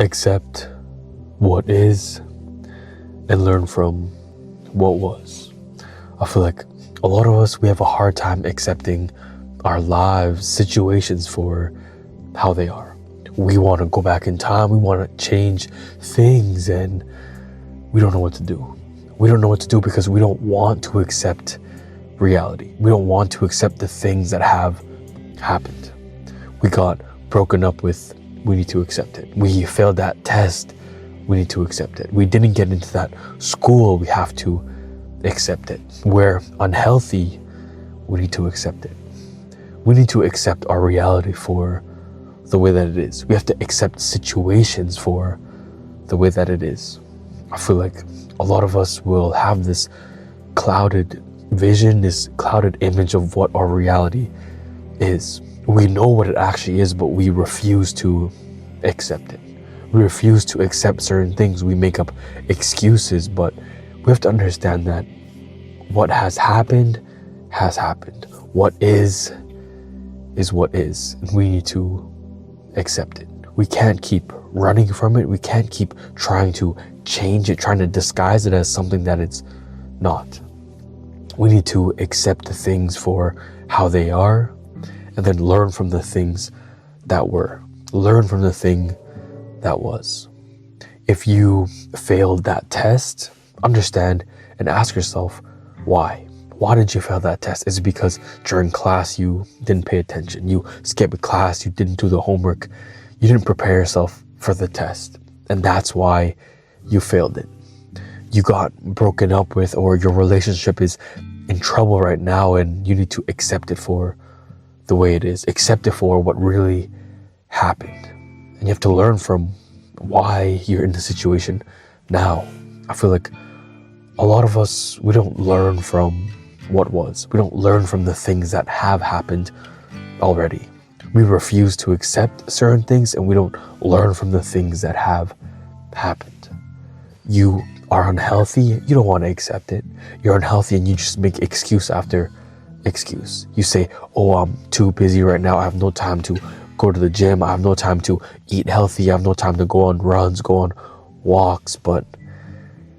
accept what is and learn from what was. I feel like a lot of us, we have a hard time accepting our lives, situations for how they are. We want to go back in time, we want to change things, and we don't know what to do. We don't know what to do because we don't want to accept reality. We don't want to accept the things that have happened. We got broken up with, we need to accept it. We failed that test, we need to accept it. We didn't get into that school, we have to accept it. We're unhealthy, we need to accept it. We need to accept our reality for the way that it is. We have to accept situations for the way that it is. I feel like a lot of us will have this clouded vision, this clouded image of what our reality is. We know what it actually is, but we refuse to accept it. We refuse to accept certain things. We make up excuses, but we have to understand that what has happened has happened. What is what is. And we need to accept it. We can't keep running from it. We can't keep trying to change it, trying to disguise it as something that it's not. We need to accept the things for how they are and then learn from the things that were. Learn from the thing that was. If you failed that test, understand and ask yourself, why? Why did you fail that test? Is it because during class you didn't pay attention? You skipped class, you didn't do the homework, you didn't prepare yourself for the test, and that's why you failed it. You got broken up with, or your relationship is in trouble right now, and you need to accept it for the way it is. Accept it for what really happened. And you have to learn from why you're in the situation now. I feel like a lot of us, we don't learn from what was. We don't learn from the things that have happened already. We refuse to accept certain things, and we don't learn from the things that have happened. You are unhealthy, you don't want to accept it. You're unhealthy and you just make excuse after excuse. You say, oh, I'm too busy right now, I have no time to go to the gym, I have no time to eat healthy, I have no time to go on runs, go on walks. But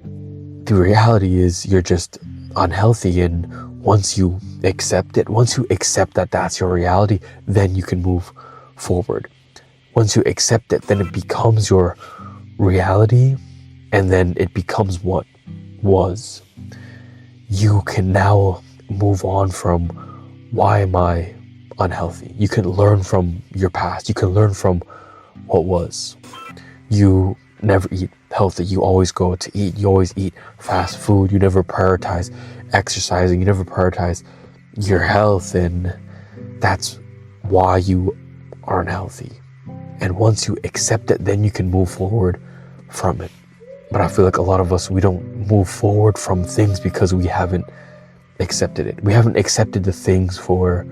the reality is you're just unhealthy, and once you accept it, once you accept that that's your reality, then you can move forward. Once you accept it, then it becomes your reality, and then it becomes what was. You can now move on from, why am I unhealthy? You can learn from your past. You can learn from what was. You never eat healthy. You always go to eat. You always eat fast food. You never prioritize exercising. You never prioritize your health, and that's why you are unhealthy. And once you accept it, then you can move forward from it. But I feel like a lot of us, we don't move forward from things because we haven't accepted it. We haven't accepted the things for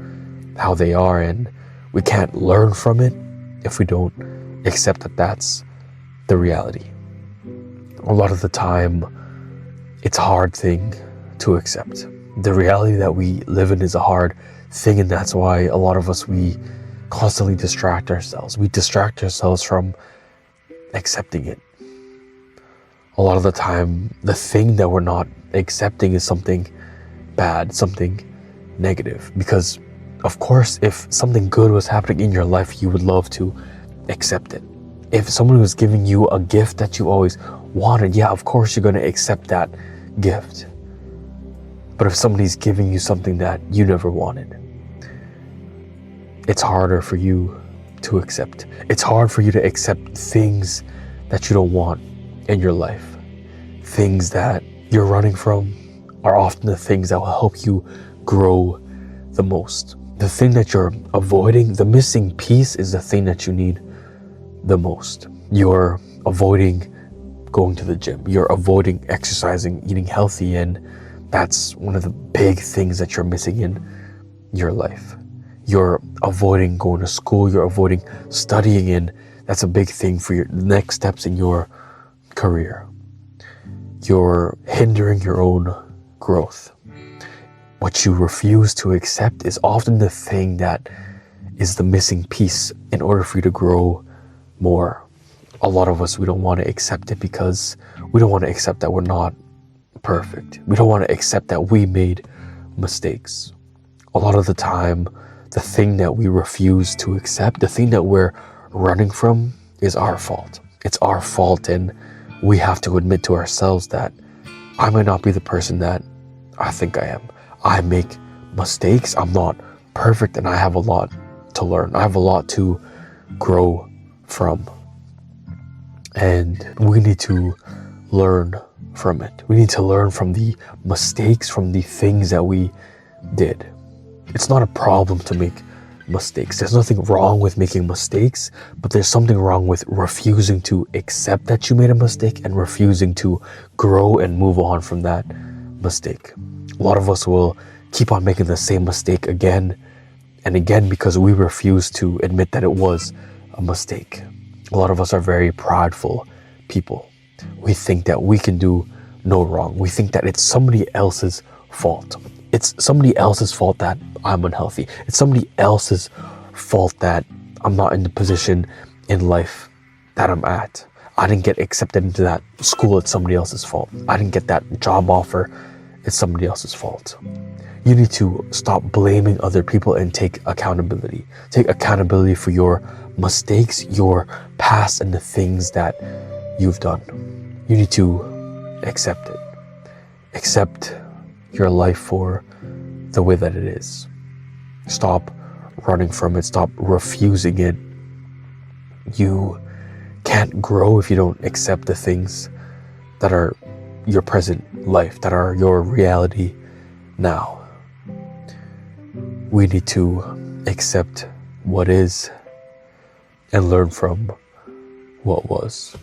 how they are, and we can't learn from it if we don't accept that that's the reality. A lot of the time, it's a hard thing to accept. The reality that we live in is a hard thing, and that's why a lot of us, we constantly distract ourselves. We distract ourselves from accepting it. A lot of the time, the thing that we're not accepting is something bad, something negative. Because, of course, if something good was happening in your life, you would love to accept it. If someone was giving you a gift that you always wanted, yeah, of course you're going to accept that gift. But if somebody's giving you something that you never wanted, it's harder for you to accept. It's hard for you to accept things that you don't want in your life. Things that you're running from are often the things that will help you grow the most. The thing that you're avoiding, the missing piece, is the thing that you need the most. You're avoiding going to the gym. You're avoiding exercising, eating healthy, and that's one of the big things that you're missing in your life. You're avoiding going to school. You're avoiding studying, and that's a big thing for your next steps in your career. You're hindering your own growth. What you refuse to accept is often the thing that is the missing piece in order for you to grow more. a lot of us, we don't want to accept it because we don't want to accept that we're not perfect. We don't want to accept that we made mistakes. A lot of the time, the thing that we refuse to accept, the thing that we're running from, is our fault. It's our fault, and we have to admit to ourselves that I might not be the person that I think I am. I make mistakes. I'm not perfect, and I have a lot to learn. I have a lot to grow from. And we need to learn from it. We need to learn from the mistakes, from the things that we did. It's not a problem to make mistakes. There's nothing wrong with making mistakes, but there's something wrong with refusing to accept that you made a mistake and refusing to grow and move on from that mistake. A lot of us will keep on making the same mistake again and again because we refuse to admit that it was a mistake. A lot of us are very prideful people. We think that we can do no wrong. We think that it's somebody else's fault. It's somebody else's fault that I'm unhealthy. It's somebody else's fault that I'm not in the position in life that I'm at. I didn't get accepted into that school. It's somebody else's fault. I didn't get that job offer. It's somebody else's fault. You need to stop blaming other people and take accountability. Take accountability for your mistakes, your past, and the things that you've done. You need to accept it. Accept your life for the way that it is. Stop running from it. Stop refusing it. You can't grow if you don't accept the things that are your present life, that are your reality now. We need to accept what is and learn from what was.